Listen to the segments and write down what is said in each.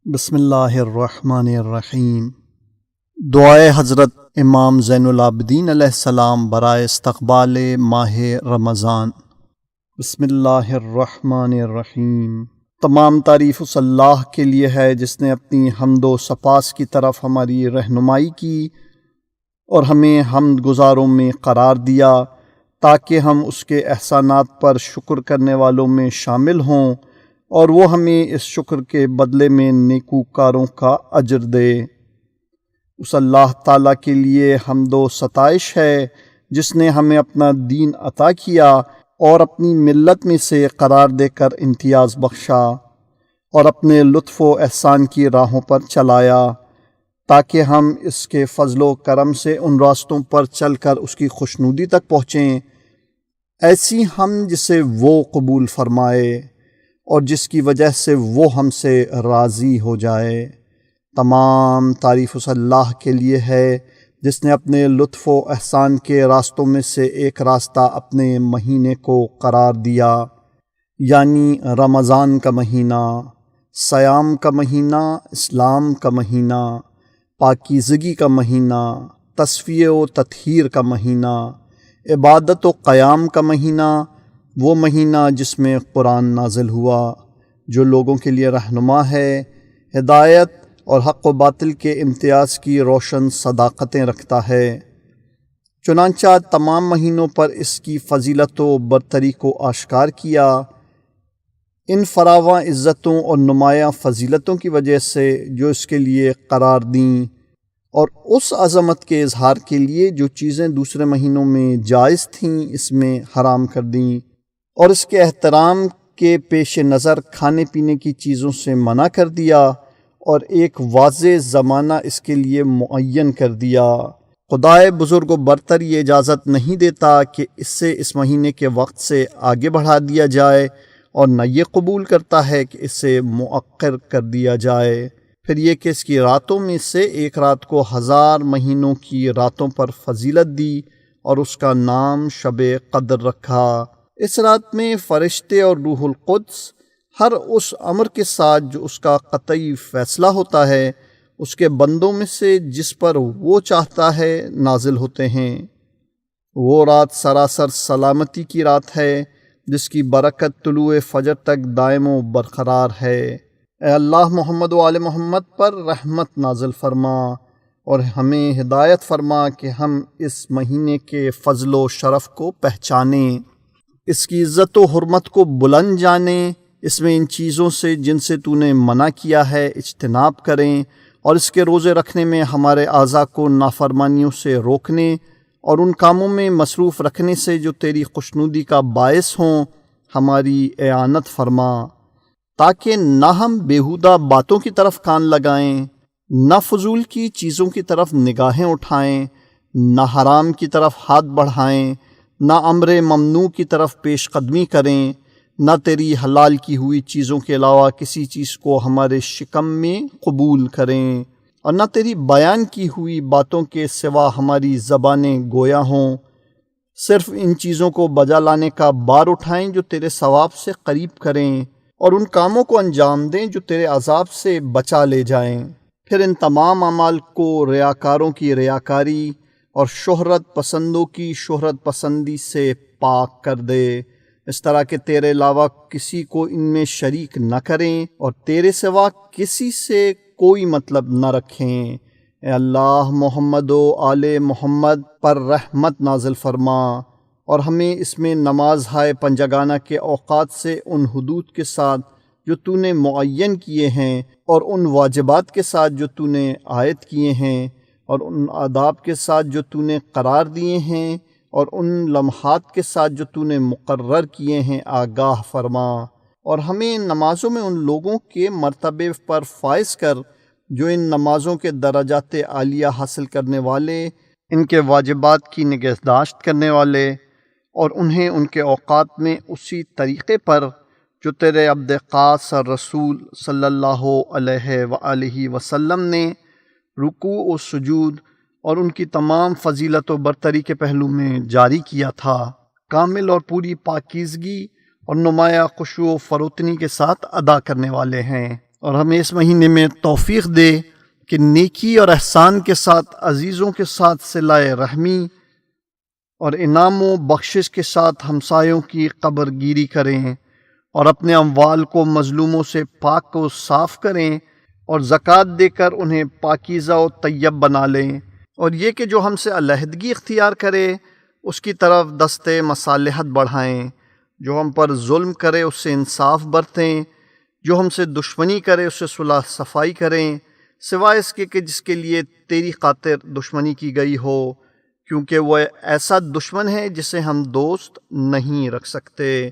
بسم اللہ الرحمن الرحیم۔ دعائے حضرت امام زین العابدین علیہ السلام برائے استقبال ماہ رمضان۔ بسم اللہ الرحمن الرحیم۔ تمام تعریف اس اللہ کے لیے ہے جس نے اپنی حمد و سپاس کی طرف ہماری رہنمائی کی اور ہمیں حمد گزاروں میں قرار دیا تاکہ ہم اس کے احسانات پر شکر کرنے والوں میں شامل ہوں اور وہ ہمیں اس شکر کے بدلے میں نیکوکاروں کا اجر دے۔ اس اللہ تعالیٰ کے لیے حمد و ستائش ہے جس نے ہمیں اپنا دین عطا کیا اور اپنی ملت میں سے قرار دے کر امتیاز بخشا اور اپنے لطف و احسان کی راہوں پر چلایا تاکہ ہم اس کے فضل و کرم سے ان راستوں پر چل کر اس کی خوشنودی تک پہنچیں، ایسی ہم جسے وہ قبول فرمائے اور جس کی وجہ سے وہ ہم سے راضی ہو جائے۔ تمام تعریف اس اللہ کے لیے ہے جس نے اپنے لطف و احسان کے راستوں میں سے ایک راستہ اپنے مہینے کو قرار دیا، یعنی رمضان کا مہینہ، صیام کا مہینہ، اسلام کا مہینہ، پاکیزگی کا مہینہ، تصفیہ و تطہیر کا مہینہ، عبادت و قیام کا مہینہ، وہ مہینہ جس میں قرآن نازل ہوا جو لوگوں کے لیے رہنما ہے، ہدایت اور حق و باطل کے امتیاز کی روشن صداقتیں رکھتا ہے۔ چنانچہ تمام مہینوں پر اس کی فضیلت و برتری کو آشکار کیا۔ ان فراواں عزتوں اور نمایاں فضیلتوں کی وجہ سے جو اس کے لیے قرار دیں اور اس عظمت کے اظہار کے لیے جو چیزیں دوسرے مہینوں میں جائز تھیں اس میں حرام کر دیں، اور اس کے احترام کے پیش نظر کھانے پینے کی چیزوں سے منع کر دیا اور ایک واضح زمانہ اس کے لیے معین کر دیا۔ خدائے بزرگ و برتر یہ اجازت نہیں دیتا کہ اس سے اس مہینے کے وقت سے آگے بڑھا دیا جائے اور نہ یہ قبول کرتا ہے کہ اس سے مؤخر کر دیا جائے۔ پھر یہ کہ اس کی راتوں میں سے ایک رات کو 1000 مہینوں کی راتوں پر فضیلت دی اور اس کا نام شب قدر رکھا۔ اس رات میں فرشتے اور روح القدس ہر اس امر کے ساتھ جو اس کا قطعی فیصلہ ہوتا ہے اس کے بندوں میں سے جس پر وہ چاہتا ہے نازل ہوتے ہیں۔ وہ رات سراسر سلامتی کی رات ہے جس کی برکت طلوع فجر تک دائم و برقرار ہے۔ اے اللہ محمد و آل محمد پر رحمت نازل فرما اور ہمیں ہدایت فرما کہ ہم اس مہینے کے فضل و شرف کو پہچانیں، اس کی عزت و حرمت کو بلند جانیں، اس میں ان چیزوں سے جن سے تو نے منع کیا ہے اجتناب کریں اور اس کے روزے رکھنے میں ہمارے اعضاء کو نافرمانیوں سے روکنے اور ان کاموں میں مصروف رکھنے سے جو تیری خوشنودی کا باعث ہوں ہماری اعانت فرما، تاکہ نہ ہم بیہودہ باتوں کی طرف کان لگائیں، نہ فضول کی چیزوں کی طرف نگاہیں اٹھائیں، نہ حرام کی طرف ہاتھ بڑھائیں، نہ امر ممنوع کی طرف پیش قدمی کریں، نہ تیری حلال کی ہوئی چیزوں کے علاوہ کسی چیز کو ہمارے شکم میں قبول کریں، اور نہ تیری بیان کی ہوئی باتوں کے سوا ہماری زبانیں گویا ہوں، صرف ان چیزوں کو بجا لانے کا بار اٹھائیں جو تیرے ثواب سے قریب کریں اور ان کاموں کو انجام دیں جو تیرے عذاب سے بچا لے جائیں۔ پھر ان تمام اعمال کو ریاکاروں کی ریاکاری اور شہرت پسندوں کی شہرت پسندی سے پاک کر دے، اس طرح کہ تیرے علاوہ کسی کو ان میں شریک نہ کریں اور تیرے سوا کسی سے کوئی مطلب نہ رکھیں۔ اے اللہ محمد و آل محمد پر رحمت نازل فرما اور ہمیں اس میں نماز ہائے پنجگانہ کے اوقات سے ان حدود کے ساتھ جو تو نے معین کیے ہیں اور ان واجبات کے ساتھ جو تو نے عائد کیے ہیں اور ان آداب کے ساتھ جو تو نے قرار دیے ہیں اور ان لمحات کے ساتھ جو تو نے مقرر کیے ہیں آگاہ فرما، اور ہمیں ان نمازوں میں ان لوگوں کے مرتبے پر فائز کر جو ان نمازوں کے درجات عالیہ حاصل کرنے والے، ان کے واجبات کی نگہداشت کرنے والے اور انہیں ان کے اوقات میں اسی طریقے پر جو تیرے عبد خاص رسول صلی اللہ علیہ وآلہ وسلم نے رکوع و سجود اور ان کی تمام فضیلت و برتری کے پہلو میں جاری کیا تھا، کامل اور پوری پاکیزگی اور نمایاں خشوع و فروتنی کے ساتھ ادا کرنے والے ہیں۔ اور ہمیں اس مہینے میں توفیق دے کہ نیکی اور احسان کے ساتھ عزیزوں کے ساتھ صلہ رحمی اور انعام و بخشش کے ساتھ ہمسایوں کی قبر گیری کریں، اور اپنے اموال کو مظلوموں سے پاک و صاف کریں، اور زکوٰۃ دے کر انہیں پاکیزہ و طیب بنا لیں، اور یہ کہ جو ہم سے علیحدگی اختیار کرے اس کی طرف دست مصالحت بڑھائیں، جو ہم پر ظلم کرے اس سے انصاف برتیں، جو ہم سے دشمنی کرے اس سے صلح صفائی کریں، سوائے اس کے کہ جس کے لیے تیری خاطر دشمنی کی گئی ہو، کیونکہ وہ ایسا دشمن ہے جسے ہم دوست نہیں رکھ سکتے،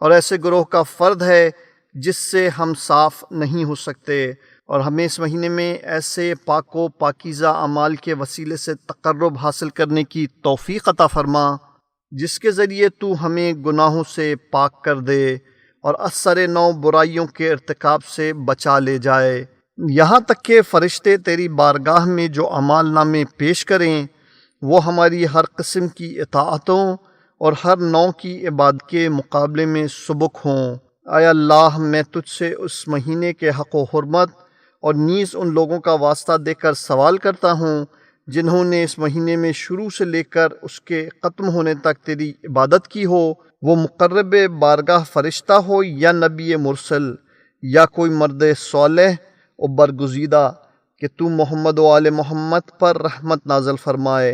اور ایسے گروہ کا فرد ہے جس سے ہم صاف نہیں ہو سکتے، اور ہمیں اس مہینے میں ایسے پاک و پاکیزہ اعمال کے وسیلے سے تقرب حاصل کرنے کی توفیق عطا فرما جس کے ذریعے تو ہمیں گناہوں سے پاک کر دے اور اثر نو برائیوں کے ارتکاب سے بچا لے جائے، یہاں تک کہ فرشتے تیری بارگاہ میں جو اعمال نامے پیش کریں وہ ہماری ہر قسم کی اطاعتوں اور ہر نوع کی عبادت کے مقابلے میں سبک ہوں۔ اے اللہ، میں تجھ سے اس مہینے کے حق و حرمت اور نیز ان لوگوں کا واسطہ دے کر سوال کرتا ہوں جنہوں نے اس مہینے میں شروع سے لے کر اس کے ختم ہونے تک تیری عبادت کی ہو، وہ مقرب بارگاہ فرشتہ ہو یا نبی مرسل یا کوئی مرد صالح و برگزیدہ، کہ تو محمد و آل محمد پر رحمت نازل فرمائے،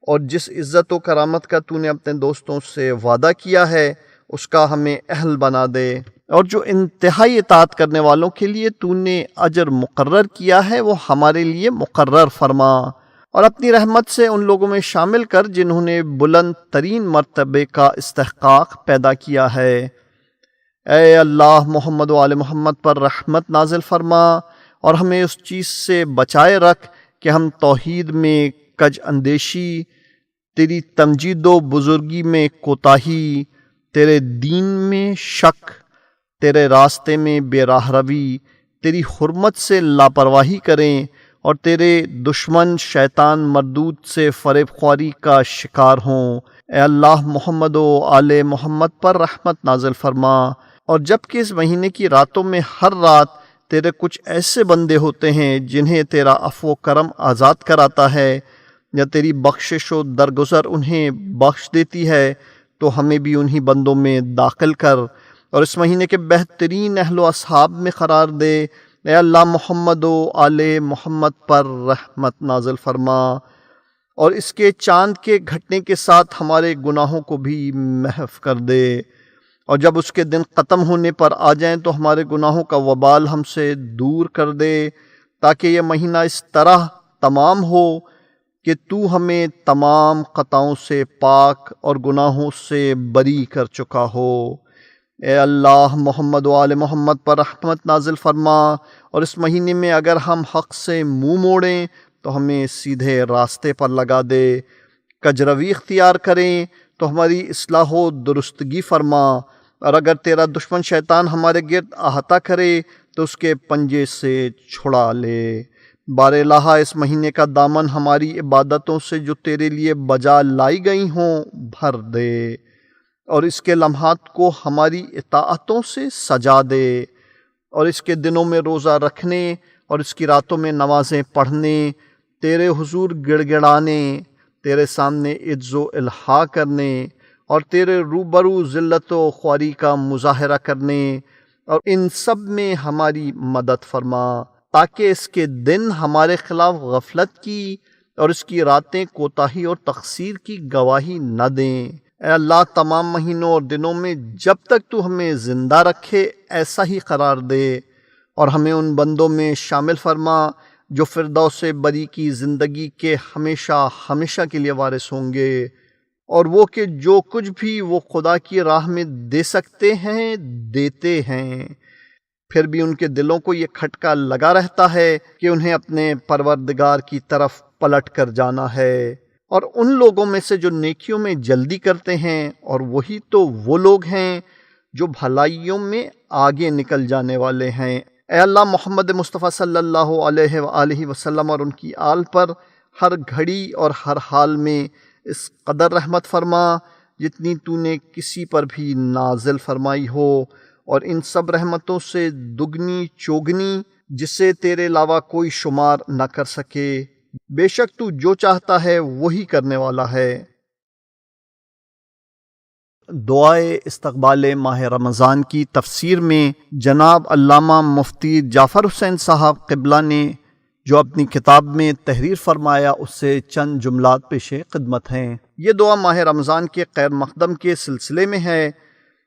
اور جس عزت و کرامت کا تو نے اپنے دوستوں سے وعدہ کیا ہے اس کا ہمیں اہل بنا دے، اور جو انتہائی اطاعت کرنے والوں کے لیے تو نے اجر مقرر کیا ہے وہ ہمارے لیے مقرر فرما، اور اپنی رحمت سے ان لوگوں میں شامل کر جنہوں نے بلند ترین مرتبے کا استحقاق پیدا کیا ہے۔ اے اللہ، محمد و آل محمد پر رحمت نازل فرما اور ہمیں اس چیز سے بچائے رکھ کہ ہم توحید میں کج اندیشی، تیری تمجید و بزرگی میں کوتاہی، تیرے دین میں شک، تیرے راستے میں بے راہ روی، تیری حرمت سے لاپرواہی کریں، اور تیرے دشمن شیطان مردود سے فریب خواری کا شکار ہوں۔ اے اللہ، محمد و آل محمد پر رحمت نازل فرما، اور جب کہ اس مہینے کی راتوں میں ہر رات تیرے کچھ ایسے بندے ہوتے ہیں جنہیں تیرا عفو و کرم آزاد کراتا ہے یا تیری بخشش و درگزر انہیں بخش دیتی ہے، تو ہمیں بھی انہی بندوں میں داخل کر اور اس مہینے کے بہترین اہل و اصحاب میں قرار دے۔ اے اللہ، محمد و آل محمد پر رحمت نازل فرما، اور اس کے چاند کے گھٹنے کے ساتھ ہمارے گناہوں کو بھی محو کر دے، اور جب اس کے دن ختم ہونے پر آ جائیں تو ہمارے گناہوں کا وبال ہم سے دور کر دے، تاکہ یہ مہینہ اس طرح تمام ہو کہ تو ہمیں تمام خطاؤں سے پاک اور گناہوں سے بری کر چکا ہو۔ اے اللہ، محمد و آل محمد پر رحمت نازل فرما، اور اس مہینے میں اگر ہم حق سے منہ موڑیں تو ہمیں سیدھے راستے پر لگا دے، کجروی اختیار کریں تو ہماری اصلاح و درستگی فرما، اور اگر تیرا دشمن شیطان ہمارے گرد احاطہ کرے تو اس کے پنجے سے چھڑا لے۔ بار الہ، اس مہینے کا دامن ہماری عبادتوں سے جو تیرے لیے بجا لائی گئی ہوں بھر دے، اور اس کے لمحات کو ہماری اطاعتوں سے سجا دے، اور اس کے دنوں میں روزہ رکھنے اور اس کی راتوں میں نمازیں پڑھنے، تیرے حضور گڑ گڑانے، تیرے سامنے عجز و الحاح کرنے، اور تیرے روبرو ذلت و خواری کا مظاہرہ کرنے، اور ان سب میں ہماری مدد فرما، تاکہ اس کے دن ہمارے خلاف غفلت کی اور اس کی راتیں کوتاہی اور تقصیر کی گواہی نہ دیں۔ اے اللہ، تمام مہینوں اور دنوں میں جب تک تو ہمیں زندہ رکھے ایسا ہی قرار دے، اور ہمیں ان بندوں میں شامل فرما جو فردوس بری کی زندگی کے ہمیشہ ہمیشہ کے لیے وارث ہوں گے، اور وہ کہ جو کچھ بھی وہ خدا کی راہ میں دے سکتے ہیں دیتے ہیں، پھر بھی ان کے دلوں کو یہ کھٹکا لگا رہتا ہے کہ انہیں اپنے پروردگار کی طرف پلٹ کر جانا ہے، اور ان لوگوں میں سے جو نیکیوں میں جلدی کرتے ہیں، اور وہی تو وہ لوگ ہیں جو بھلائیوں میں آگے نکل جانے والے ہیں۔ اے اللہ، محمد مصطفیٰ صلی اللہ علیہ وآلہ وسلم اور ان کی آل پر ہر گھڑی اور ہر حال میں اس قدر رحمت فرما جتنی تو نے کسی پر بھی نازل فرمائی ہو، اور ان سب رحمتوں سے دگنی چوگنی جسے تیرے علاوہ کوئی شمار نہ کر سکے۔ بے شک تو جو چاہتا ہے وہی کرنے والا ہے۔ دعائے استقبال ماہ رمضان کی تفسیر میں جناب علامہ مفتی جعفر حسین صاحب قبلہ نے جو اپنی کتاب میں تحریر فرمایا اس سے چند جملات پیش خدمت ہیں۔ یہ دعا ماہ رمضان کے خیر مقدم کے سلسلے میں ہے۔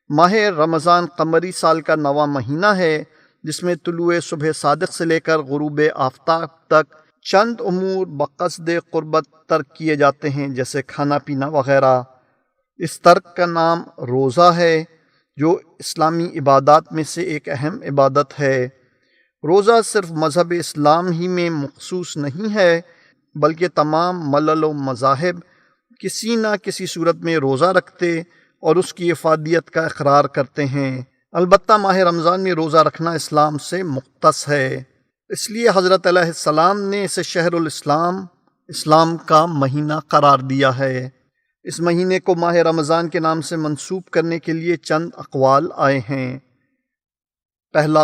ماہ رمضان قمری سال کا 9واں مہینہ ہے جس میں طلوع صبح صادق سے لے کر غروب آفتاب تک چند امور بقصد قربت ترک کیے جاتے ہیں، جیسے کھانا پینا وغیرہ۔ اس ترک کا نام روزہ ہے جو اسلامی عبادات میں سے ایک اہم عبادت ہے۔ روزہ صرف مذہب اسلام ہی میں مخصوص نہیں ہے بلکہ تمام ملل و مذاہب کسی نہ کسی صورت میں روزہ رکھتے اور اس کی افادیت کا اقرار کرتے ہیں۔ البتہ ماہ رمضان میں روزہ رکھنا اسلام سے مختص ہے، اس لیے حضرت علیہ السلام نے اسے شہر الاسلام، اسلام کا مہینہ قرار دیا ہے۔ اس مہینے کو ماہ رمضان کے نام سے منسوب کرنے کے لیے چند اقوال آئے ہیں۔ پہلا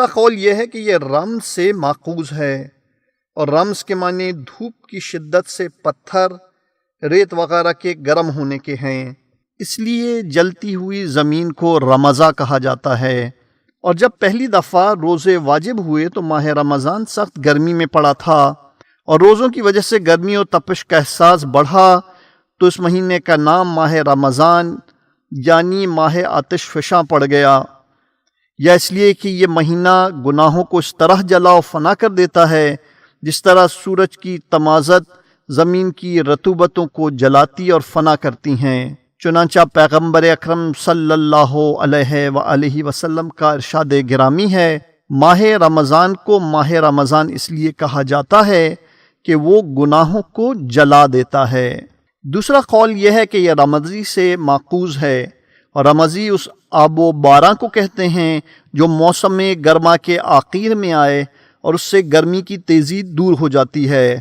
قول یہ ہے کہ یہ رمز سے ماخوذ ہے، اور رمز کے معنی دھوپ کی شدت سے پتھر، ریت وغیرہ کے گرم ہونے کے ہیں، اس لیے جلتی ہوئی زمین کو رمضہ کہا جاتا ہے۔ اور جب پہلی دفعہ روزے واجب ہوئے تو ماہ رمضان سخت گرمی میں پڑا تھا، اور روزوں کی وجہ سے گرمی اور تپش کا احساس بڑھا، تو اس مہینے کا نام ماہ رمضان یعنی ماہ آتش فشاں پڑ گیا، یا اس لیے کہ یہ مہینہ گناہوں کو اس طرح جلا و فنا کر دیتا ہے جس طرح سورج کی تمازت زمین کی رطوبتوں کو جلاتی اور فنا کرتی ہیں۔ چنانچہ پیغمبر اکرم صلی اللہ علیہ وآلہ وسلم کا ارشاد گرامی ہے، ماہ رمضان کو ماہ رمضان اس لیے کہا جاتا ہے کہ وہ گناہوں کو جلا دیتا ہے۔ دوسرا قول یہ ہے کہ یہ رمضی سے ماخوذ ہے، اور رمضی اس آب و باران کو کہتے ہیں جو موسم گرما کے آخر میں آئے اور اس سے گرمی کی تیزی دور ہو جاتی ہے۔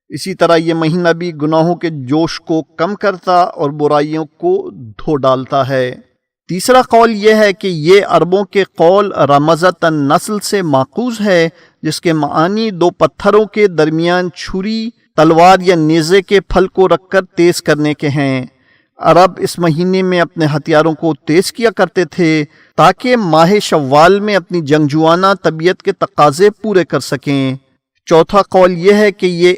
اسی طرح یہ مہینہ بھی گناہوں کے جوش کو کم کرتا اور برائیوں کو دھو ڈالتا ہے۔ تیسرا قول یہ ہے کہ یہ عربوں کے قول رمضۃ النسل سے ماخوذ ہے، جس کے معنی دو پتھروں کے درمیان چھری، تلوار یا نیزے کے پھل کو رکھ کر تیز کرنے کے ہیں۔ عرب اس مہینے میں اپنے ہتھیاروں کو تیز کیا کرتے تھے تاکہ ماہ شوال میں اپنی جنگجوانہ طبیعت کے تقاضے پورے کر سکیں۔ چوتھا قول یہ ہے کہ یہ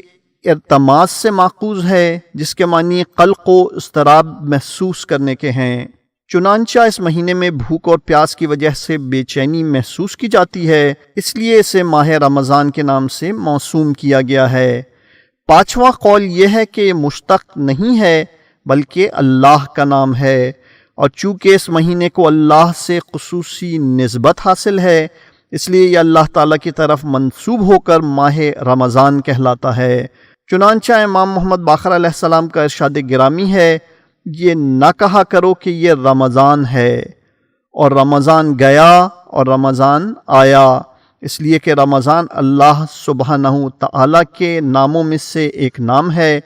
ارتماس سے ماخوذ ہے، جس کے معنی قلق و اضطراب محسوس کرنے کے ہیں۔ چنانچہ اس مہینے میں بھوک اور پیاس کی وجہ سے بے چینی محسوس کی جاتی ہے، اس لیے اسے ماہ رمضان کے نام سے موسوم کیا گیا ہے۔ پانچواں قول یہ ہے کہ یہ مشتق نہیں ہے بلکہ اللہ کا نام ہے، اور چونکہ اس مہینے کو اللہ سے خصوصی نسبت حاصل ہے اس لیے یہ اللہ تعالیٰ کی طرف منسوب ہو کر ماہ رمضان کہلاتا ہے۔ چنانچہ امام محمد باقر علیہ السلام کا ارشاد گرامی ہے، یہ نہ کہا کرو کہ یہ رمضان ہے اور رمضان گیا اور رمضان آیا، اس لیے کہ رمضان اللہ سبحانہ تعالیٰ کے ناموں میں سے ایک نام ہے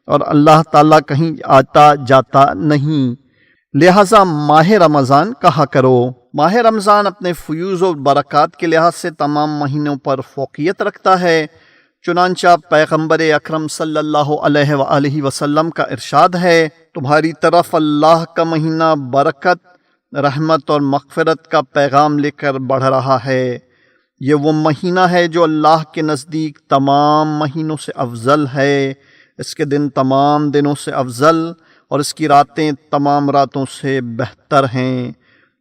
اور اللہ تعالیٰ کہیں آتا جاتا نہیں، لہٰذا ماہ رمضان کہا کرو۔ ماہ رمضان اپنے فیوز و برکات کے لحاظ سے تمام مہینوں پر فوقیت رکھتا ہے، چنانچہ پیغمبر اکرم صلی اللہ علیہ وآلہ وسلم کا ارشاد ہے، تمہاری طرف اللہ کا مہینہ برکت، رحمت اور مغفرت کا پیغام لے کر بڑھ رہا ہے۔ یہ وہ مہینہ ہے جو اللہ کے نزدیک تمام مہینوں سے افضل ہے، اس کے دن تمام دنوں سے افضل اور اس کی راتیں تمام راتوں سے بہتر ہیں،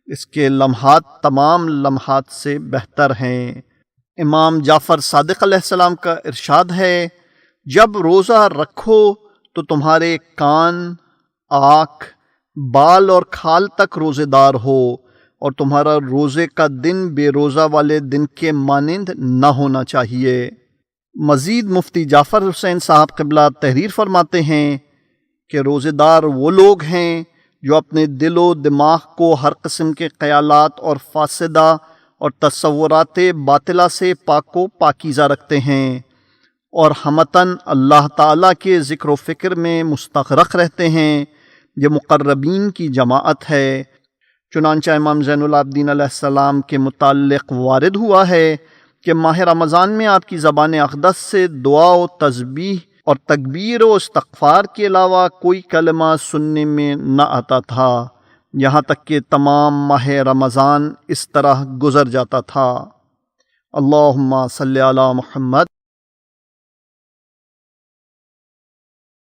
اس کے لمحات تمام لمحات سے بہتر ہیں۔ امام جعفر صادق علیہ السلام کا ارشاد ہے، جب روزہ رکھو تو تمہارے کان، آنکھ، بال اور کھال تک روزے دار ہو، اور تمہارا روزے کا دن بے روزہ والے دن کے مانند نہ ہونا چاہیے۔ مزید مفتی جعفر حسین صاحب قبلہ تحریر فرماتے ہیں کہ روزے دار وہ لوگ ہیں جو اپنے دل و دماغ کو ہر قسم کے خیالات اور فاسدہ اور تصورات باطلہ سے پاک و پاکیزہ رکھتے ہیں اور ہمتاً اللہ تعالیٰ کے ذکر و فکر میں مستغرق رہتے ہیں۔ یہ مقربین کی جماعت ہے۔ چنانچہ امام زین العابدین علیہ السلام کے متعلق وارد ہوا ہے کہ ماہ رمضان میں آپ کی زبان اقدس سے دعا و تسبیح اور تکبیر و استغفار کے علاوہ کوئی کلمہ سننے میں نہ آتا تھا، یہاں تک کہ تمام ماہ رمضان اس طرح گزر جاتا تھا۔ اللہم صلی علی محمد